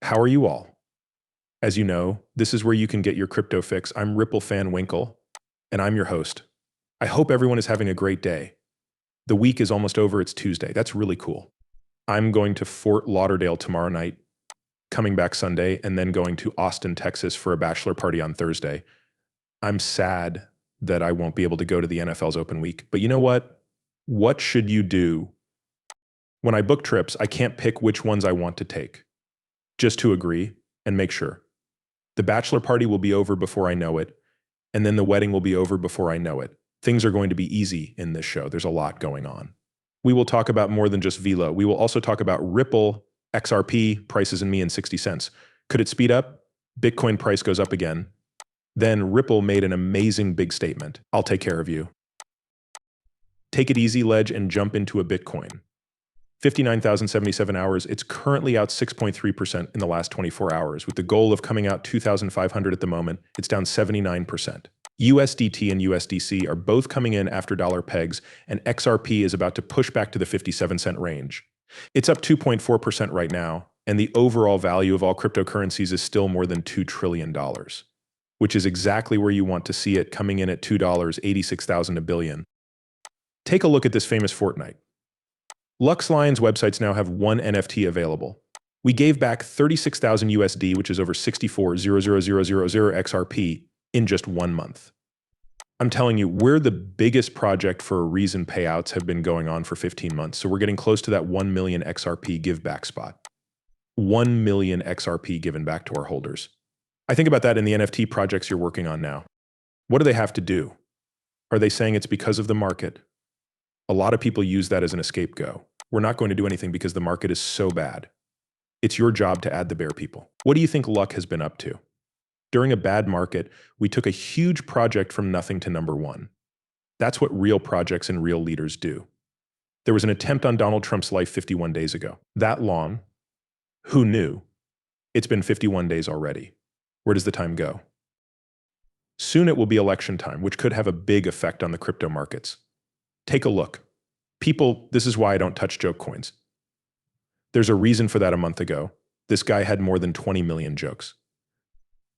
How are you all? As you know, this is where you can get your crypto fix. I'm Ripple Fan Winkle, and I'm your host. I hope everyone is having a great day. The week is almost over. It's Tuesday. That's really cool. I'm going to Fort Lauderdale tomorrow night, coming back Sunday, and then going to Austin, Texas for a bachelor party on Thursday. I'm sad that I won't be able to go to the NFL's open week. But you know what? What should you do? When I book trips, I can't pick which ones I want to take. Just to agree and make sure. The bachelor party will be over before I know it, and then the wedding will be over before I know it. Things are going to be easy in this show. There's a lot going on. We will talk about more than just Velo. We will also talk about Ripple, XRP, prices and me in 60 cents. Could it speed up? Bitcoin price goes up again. Then Ripple made an amazing big statement. I'll take care of you. Take it easy, Ledge, and jump into a Bitcoin. 59,077 hours. It's currently out 6.3% in the last 24 hours, with the goal of coming out 2,500 at the moment. It's down 79%. USDT and USDC are both coming in after dollar pegs, and XRP is about to push back to the 57-cent range. It's up 2.4% right now, and the overall value of all cryptocurrencies is still more than $2 trillion, which is exactly where you want to see it, coming in at $2, 86,000 a billion. Take a look at this famous fortnight. Lux Lion's websites now have one NFT available. We gave back 36,000 USD, which is over 64,000,000 XRP, in just 1 month. I'm telling you, we're the biggest project for a reason. Payouts have been going on for 15 months, so we're getting close to that 1 million XRP give back spot. 1 million XRP given back to our holders. I think about that in the NFT projects you're working on now. What do they have to do? Are they saying it's because of the market? A lot of people use that as an scapegoat. We're not going to do anything because the market is so bad. It's your job to add the bear people. What do you think Luck has been up to? During a bad market, we took a huge project from nothing to number one. That's what real projects and real leaders do. There was an attempt on Donald Trump's life 51 days ago. That long? Who knew? It's been 51 days already. Where does the time go? Soon it will be election time, which could have a big effect on the crypto markets. Take a look. People, this is why I don't touch joke coins. There's a reason for that. A month ago, this guy had more than 20 million jokes.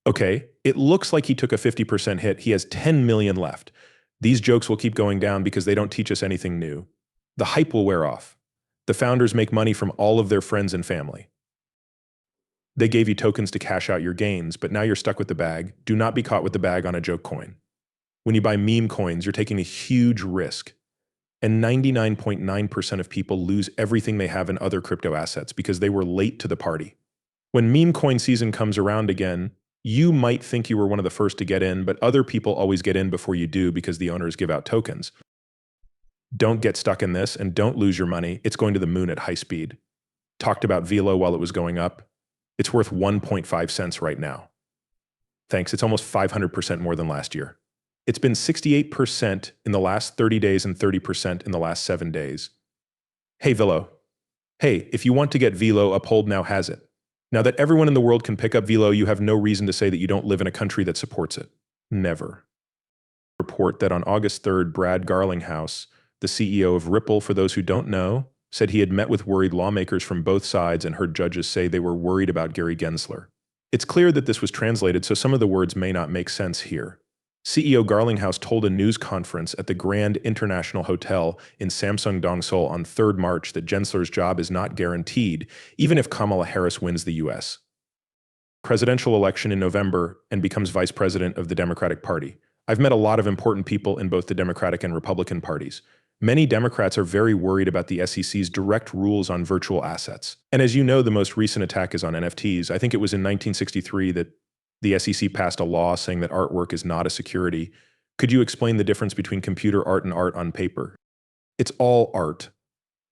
Okay, it looks like he took a 50% hit. He has 10 million left. These jokes will keep going down because they don't teach us anything new. The hype will wear off. The founders make money from all of their friends and family. They gave you tokens to cash out your gains, but now you're stuck with the bag. Do not be caught with the bag on a joke coin. When you buy meme coins, you're taking a huge risk. And 99.9% of people lose everything they have in other crypto assets because they were late to the party. When meme coin season comes around again, you might think you were one of the first to get in, but other people always get in before you do because the owners give out tokens. Don't get stuck in this and don't lose your money. It's going to the moon at high speed. Talked about Velo while it was going up. It's worth 1.5 cents right now. Thanks, it's almost 500% more than last year. It's been 68% in the last 30 days and 30% in the last 7 days. Hey, Velo. Hey, if you want to get Velo, Uphold now has it. Now that everyone in the world can pick up Velo, you have no reason to say that you don't live in a country that supports it. Never. Report that on August 3rd, Brad Garlinghouse, the CEO of Ripple, for those who don't know, said he had met with worried lawmakers from both sides and heard judges say they were worried about Gary Gensler. It's clear that this was translated, so some of the words may not make sense here. CEO Garlinghouse told a news conference at the Grand International Hotel in Samsung-dong, Seoul on 3rd March that Gensler's job is not guaranteed, even if Kamala Harris wins the U.S. presidential election in November and becomes vice president of the Democratic Party. I've met a lot of important people in both the Democratic and Republican parties. Many Democrats are very worried about the SEC's direct rules on virtual assets. And as you know, the most recent attack is on NFTs. I think it was in 1963 that the SEC passed a law saying that artwork is not a security. Could you explain the difference between computer art and art on paper? It's all art.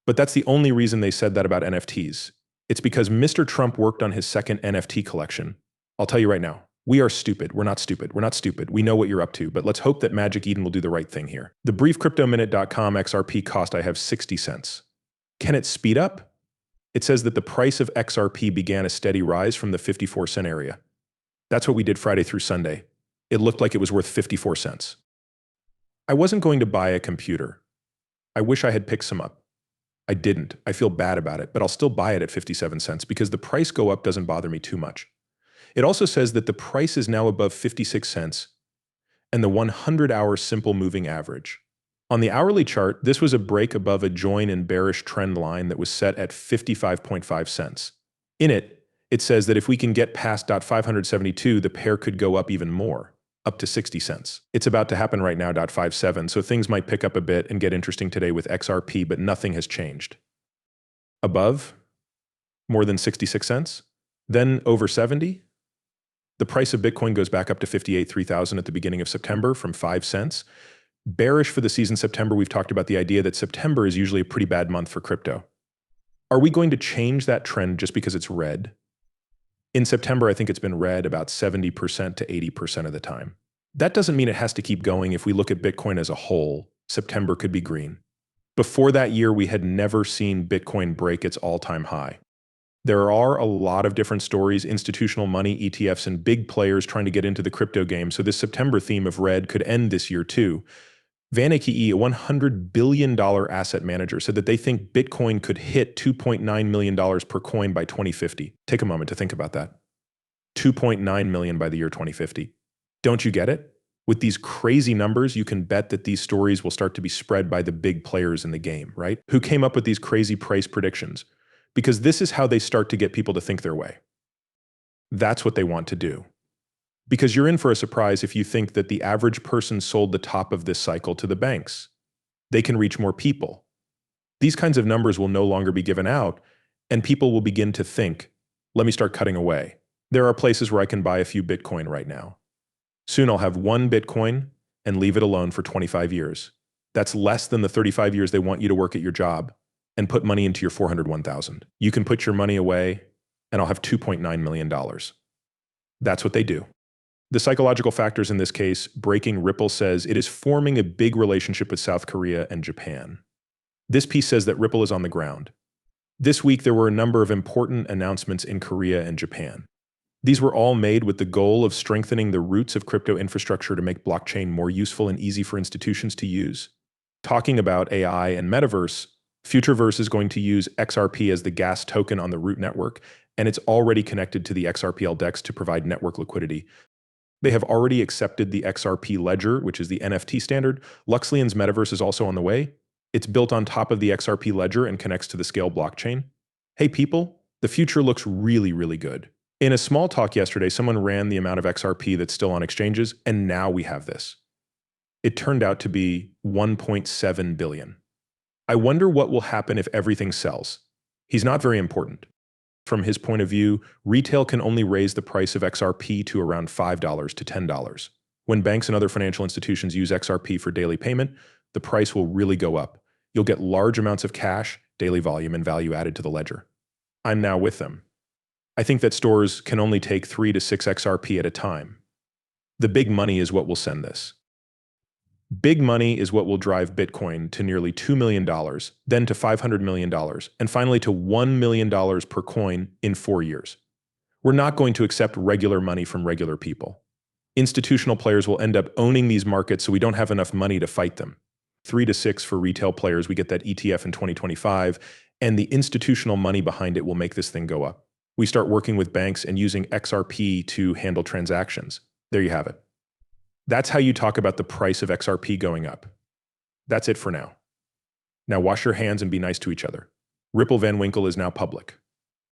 But that's the only reason they said that about NFTs. It's because Mr. Trump worked on his second NFT collection. I'll tell you right now, we are stupid. We're not stupid. We're not stupid. We know what you're up to, but let's hope that Magic Eden will do the right thing here. The briefcryptominute.com XRP cost I have 60 cents. Can it speed up? It says that the price of XRP began a steady rise from the 54-cent area. That's what we did Friday through Sunday. It looked like it was worth 54 cents. I wasn't going to buy a computer. I wish I had picked some up. I didn't. I feel bad about it, but I'll still buy it at 57 cents because the price go up doesn't bother me too much. It also says that the price is now above 56 cents and the 100-hour simple moving average. On the hourly chart, this was a break above a join and bearish trend line that was set at 55.5 cents. In it, it says that if we can get past .572, the pair could go up even more, up to 60 cents. It's about to happen right now, .57, so things might pick up a bit and get interesting today with XRP, but nothing has changed. Above, more than 66 cents, then over 70. The price of Bitcoin goes back up to 58,300 at the beginning of September from 5 cents. Bearish for the season September, we've talked about the idea that September is usually a pretty bad month for crypto. Are we going to change that trend just because it's red? In September, I think it's been red about 70% to 80% of the time. That doesn't mean it has to keep going. If we look at Bitcoin as a whole, September could be green. Before that year, we had never seen Bitcoin break its all-time high. There are a lot of different stories, institutional money, ETFs, and big players trying to get into the crypto game, so this September theme of red could end this year too. Vanity, a $100 billion asset manager, said that they think Bitcoin could hit $2.9 million per coin by 2050. Take a moment to think about that. 2.9 million by the year 2050. Don't you get it? With these crazy numbers, you can bet that these stories will start to be spread by the big players in the game, right? Who came up with these crazy price predictions? Because this is how they start to get people to think their way. That's what they want to do. Because you're in for a surprise if you think that the average person sold the top of this cycle to the banks. They can reach more people. These kinds of numbers will no longer be given out, and people will begin to think, let me start cutting away. There are places where I can buy a few Bitcoin right now. Soon I'll have one Bitcoin and leave it alone for 25 years. That's less than the 35 years they want you to work at your job and put money into your 401,000. You can put your money away, and I'll have $2.9 million. That's what they do. The psychological factors in this case, breaking Ripple says it is forming a big relationship with South Korea and Japan. This piece says that Ripple is on the ground. This week, there were a number of important announcements in Korea and Japan. These were all made with the goal of strengthening the roots of crypto infrastructure to make blockchain more useful and easy for institutions to use. Talking about AI and metaverse, Futureverse is going to use XRP as the gas token on the root network, and it's already connected to the XRPL DEX to provide network liquidity. They have already accepted the XRP ledger, which is the NFT standard. Luxlian's metaverse is also on the way. It's built on top of the XRP ledger and connects to the Scale blockchain. Hey people, the future looks really, really good. In a small talk yesterday, someone ran the amount of XRP that's still on exchanges, and now we have this. It turned out to be 1.7 billion. I wonder what will happen if everything sells. He's not very important. From his point of view, retail can only raise the price of XRP to around $5 to $10. When banks and other financial institutions use XRP for daily payment, the price will really go up. You'll get large amounts of cash, daily volume, and value added to the ledger. I'm now with them. I think that stores can only take 3 to 6 XRP at a time. The big money is what will send this. Big money is what will drive Bitcoin to nearly $2 million, then to $500 million, and finally to $1 million per coin in 4 years. We're not going to accept regular money from regular people. Institutional players will end up owning these markets, so we don't have enough money to fight them. 3 to 6 for retail players, we get that ETF in 2025, and the institutional money behind it will make this thing go up. We start working with banks and using XRP to handle transactions. There you have it. That's how you talk about the price of XRP going up. That's it for now. Now wash your hands and be nice to each other. Ripple Van Winkle is now public.